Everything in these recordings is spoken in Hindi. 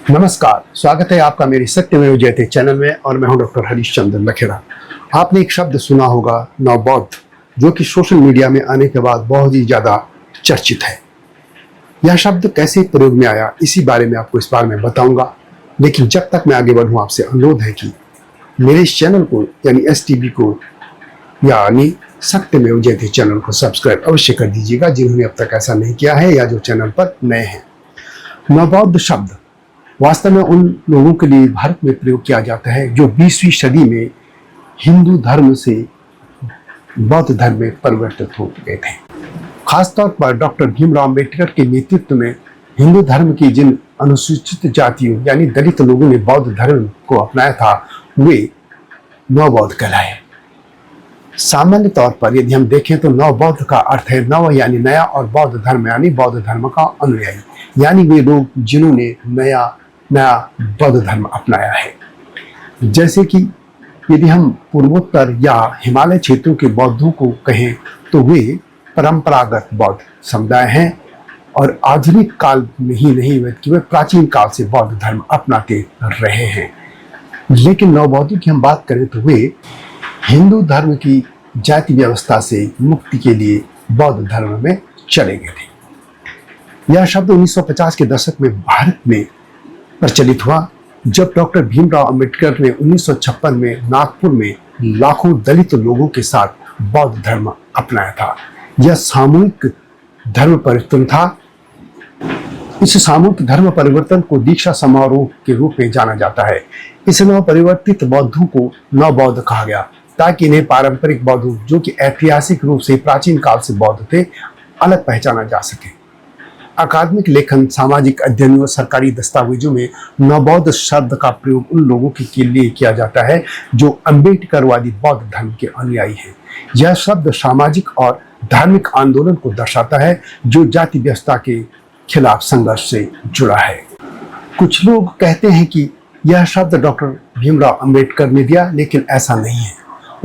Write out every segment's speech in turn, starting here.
नमस्कार, स्वागत है आपका मेरी सत्यमेव जयते चैनल में और मैं हूं डॉक्टर हरीश चंद्र लखेड़ा। आपने एक शब्द सुना होगा नवबौद्ध, जो कि सोशल मीडिया में आने के बाद बहुत ही ज़्यादा चर्चित है। यह शब्द कैसे प्रयोग में आया इसी बारे में आपको इस बार में बताऊंगा, लेकिन जब तक मैं आगे बढ़ूँ आपसे अनुरोध है कि मेरे इस चैनल को यानी STB को यानी सत्यमेव जयते चैनल को सब्सक्राइब अवश्य कर दीजिएगा जिन्होंने अब तक ऐसा नहीं किया है या जो चैनल पर नए हैं। नवबौद्ध शब्द वास्तव में उन लोगों के लिए भारत में प्रयोग किया जाता है जो 20वीं सदी में हिंदू धर्म से बौद्ध धर्म में परिवर्तित हो गए थे। खासतौर पर डॉक्टर भीमराव अंबेडकर के नेतृत्व में हिंदू धर्म की जिन अनुसूचित जातियों यानी दलित लोगों ने बौद्ध धर्म को अपनाया था वे नवबौद्ध कहलाए। सामान्य तौर पर यदि हम देखें तो नवबौद्ध का अर्थ है नव यानी नया और बौद्ध धर्म यानी बौद्ध धर्म का अनुयायी, यानी वे लोग जिन्होंने नया बौद्ध धर्म अपनाया है। जैसे कि यदि हम पूर्वोत्तर या हिमालय क्षेत्रों के बौद्धों को कहें तो वे परंपरागत बौद्ध समुदाय हैं और आधुनिक काल में ही नहीं बल्कि वे प्राचीन काल से बौद्ध धर्म अपनाते रहे हैं। लेकिन नवबौद्धों की हम बात करें तो वे हिंदू धर्म की जाति व्यवस्था से मुक्ति के लिए बौद्ध धर्म में चले गए थे। यह शब्द 1950 के दशक में भारत में प्रचलित हुआ जब डॉक्टर भीमराव अंबेडकर ने 1956 में नागपुर में लाखों दलित लोगों के साथ बौद्ध धर्म अपनाया था। यह सामूहिक धर्म परिवर्तन था। इस सामूहिक धर्म परिवर्तन को दीक्षा समारोह के रूप में जाना जाता है। इस नव परिवर्तित बौद्धों को नवबौद्ध कहा गया ताकि इन्हें पारंपरिक बौद्धों जो कि ऐतिहासिक रूप से प्राचीन काल से बौद्ध थे अलग पहचाना जा सके। अकादमिक लेखन, सामाजिक अध्ययन और सरकारी दस्तावेजों में नवबौद्ध शब्द का प्रयोग उन लोगों के लिए किया जाता है जो अम्बेडकरवादी बौद्ध धर्म के अनुयायी हैं। यह शब्द सामाजिक और धार्मिक आंदोलन को दर्शाता है जो जाति व्यवस्था के खिलाफ संघर्ष से जुड़ा है। कुछ लोग कहते हैं कि यह शब्द डॉक्टर भीमराव अंबेडकर ने दिया, लेकिन ऐसा नहीं है।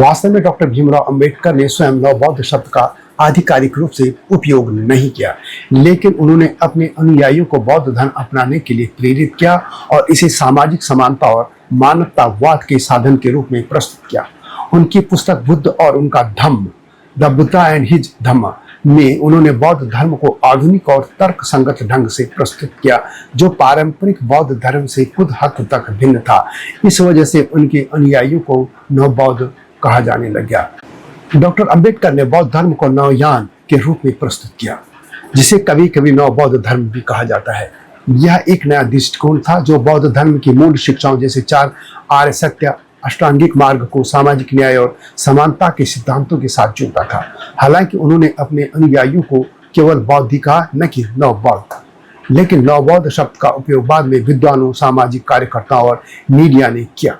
वास्तव में डॉक्टर भीमराव अंबेडकर ने स्वयं नवबौद्ध शब्द का आधिकारिक रूप से उपयोग नहीं किया, लेकिन उन्होंने अपने अनुयायियों को बौद्ध धर्म अपनाने के लिए प्रेरित किया और इसे सामाजिक समानता और मानवतावाद के साधन के रूप में प्रस्तुत किया। उनकी पुस्तक बुद्ध और उनका धम्म, द बुद्धा एंड हिज धम्म में उन्होंने बौद्ध धर्म को आधुनिक और तर्क संगत ढंग से प्रस्तुत किया जो पारंपरिक बौद्ध धर्म से कुछ हद तक भिन्न था। इस वजह से उनके अनुयायियों को नवबौद्ध कहा जाने लग गया। डॉक्टर अंबेडकर ने बौद्ध धर्म को नवयान के रूप में प्रस्तुत किया, जिसे कभी कभी नवबौद्ध धर्म भी कहा जाता है। यह एक नया दृष्टिकोण था जो बौद्ध धर्म की मूल शिक्षाओं जैसे 4 आर्य सत्य, अष्टांगिक मार्ग को सामाजिक न्याय और समानता के सिद्धांतों के साथ जोड़ता था। हालांकि उन्होंने अपने अनुयायियों को केवल बौद्ध ही कहा, न कि नवबौद्ध। लेकिन नवबौद्ध शब्द का उपयोग बाद में विद्वानों, सामाजिक कार्यकर्ताओं और मीडिया ने किया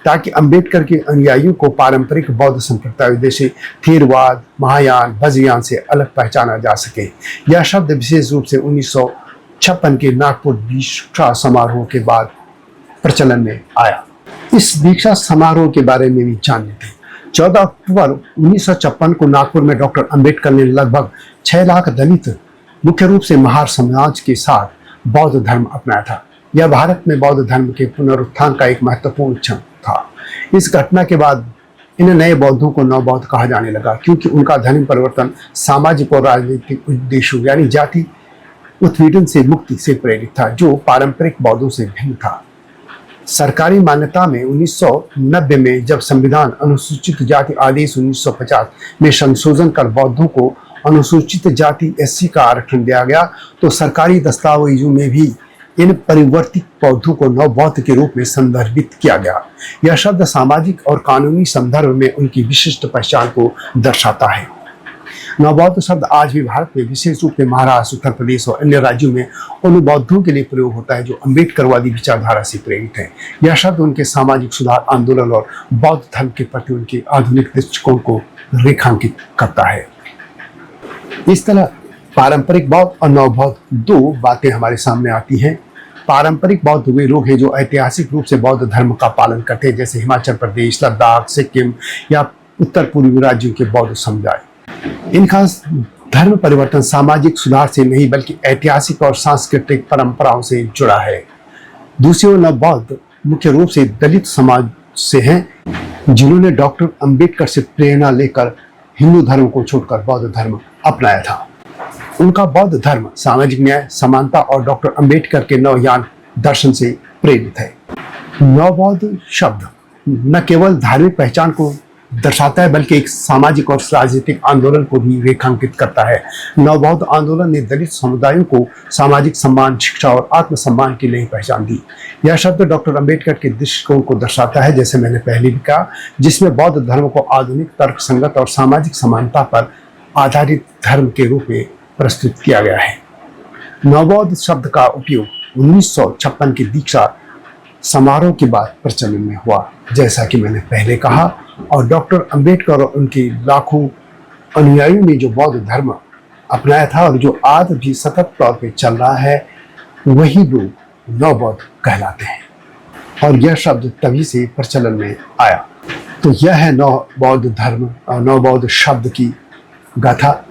ताकि अंबेडकर के अनुयायियों को पारंपरिक बौद्ध संप्रदाय जैसे थेरवाद, महायान, वज्रयान से अलग पहचाना जा सके। यह शब्द विशेष रूप से 1956 के नागपुर दीक्षा समारोह के बाद प्रचलन में आया। इस दीक्षा समारोह के बारे में भी जान लेते हैं। 14 अक्टूबर 1956 को नागपुर में डॉक्टर अंबेडकर ने लगभग 6 लाख दलित मुख्य रूप से महार समाज के साथ बौद्ध धर्म अपनाया था। यह भारत में बौद्ध धर्म के पुनरुत्थान का एक महत्वपूर्ण क्षण था। इस घटना के बाद इन नए बौद्धों को नवबौद्ध कहा जाने लगा क्योंकि उनका धर्म परिवर्तन सामाजिक और राजनीतिक उद्देश्यों यानी जाति उत्पीड़न से मुक्ति से प्रेरित था जो पारंपरिक बौद्धों से भिन्न था। सरकारी मान्यता में 1990 में जब संविधान अनुसूचित जाति आदेश 1950 में संशोधन कर बौद्धों को अनुसूचित जाति SC का आरक्षण दिया गया तो सरकारी दस्तावेजों में भी इन परिवर्तित बौद्धों को नवबौद्ध के रूप में संदर्भित किया गया। यह शब्द सामाजिक और कानूनी संदर्भ में उनकी विशिष्ट पहचान को दर्शाता है। नवबौद्ध शब्द आज भी भारत में विशेष रूप से महाराष्ट्र, उत्तर प्रदेश और अन्य राज्यों में उन बौद्धों के लिए प्रयोग होता है जो अम्बेडकरवादी विचारधारा से प्रेरित है। यह शब्द उनके सामाजिक सुधार आंदोलन और बौद्ध धर्म के प्रति उनके आधुनिक दृष्टिकोण को रेखांकित करता है। इस तरह पारंपरिक बौद्ध और नवबौद्ध 2 बातें हमारे सामने आती हैं। पारंपरिक बौद्ध वे लोग हैं जो ऐतिहासिक रूप से बौद्ध धर्म का पालन करते हैं, जैसे हिमाचल प्रदेश, लद्दाख, सिक्किम या उत्तर पूर्वी राज्यों के बौद्ध समुदाय। इनका धर्म परिवर्तन सामाजिक सुधार से नहीं बल्कि ऐतिहासिक और सांस्कृतिक परंपराओं से जुड़ा है। दूसरी ओर नवबौद्ध मुख्य रूप से दलित समाज से हैं, जिन्होंने डॉक्टर अंबेडकर से प्रेरणा लेकर हिंदू धर्म को छोड़कर बौद्ध धर्म अपनाया था। उनका बौद्ध धर्म सामाजिक न्याय, समानता और डॉक्टर अंबेडकर के नवयान दर्शन से प्रेरित है। नवबौद्ध शब्द न केवल धार्मिक पहचान को दर्शाता है, बल्कि एक सामाजिक और राजनीतिक आंदोलन को भी रेखांकित करता है। नवबौद्ध आंदोलन ने दलित समुदायों को सामाजिक सम्मान, शिक्षा और आत्मसम्मान की नई पहचान दी। यह शब्द डॉक्टर अंबेडकर के दृष्टिकोण को दर्शाता है, जैसे मैंने पहले भी कहा, जिसमें बौद्ध धर्म को आधुनिक, तर्कसंगत और सामाजिक समानता पर आधारित धर्म के रूप में प्रस्तुत किया गया है। नवबौद्ध शब्द का उपयोग 1956 की दीक्षा समारोह के बाद प्रचलन में हुआ, जैसा कि मैंने पहले कहा, और डॉक्टर अंबेडकर और उनके लाखों अनुयायियों ने जो बौद्ध धर्म अपनाया था और जो आज भी सतत तौर पे चल रहा है, वही लोग नवबौद्ध कहलाते हैं। और यह शब्द तभी से प्रचलन में आया। तो यह है नवबौद्ध धर्म और नवबौद्ध शब्द की गाथा।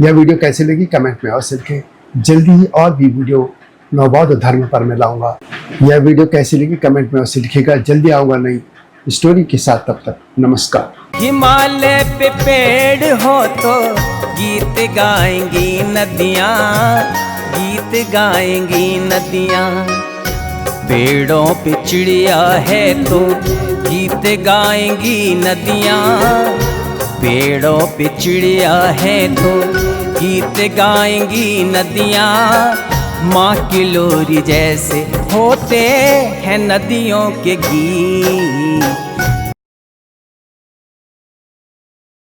यह वीडियो कैसी लगी कमेंट में अवश्य लिखें। जल्दी ही और भी वीडियो नवबौद्ध धर्म पर मैं लाऊंगा। यह वीडियो कैसी लगी कमेंट में अवश्य लिखिएगा। जल्दी आऊंगा नई स्टोरी के साथ, तब तक नमस्कार। हिमालय पे पेड़ हो तो गीत गाएंगी नदियाँ, गीत गाएंगी नदियाँ। पेड़ों पे चिड़िया है तो गीत गाएंगी नदियाँ, पेड़ों पे चिड़िया है तो गीत गाएंगी नदियाँ। माँ की लोरी जैसे होते हैं नदियों के गीत।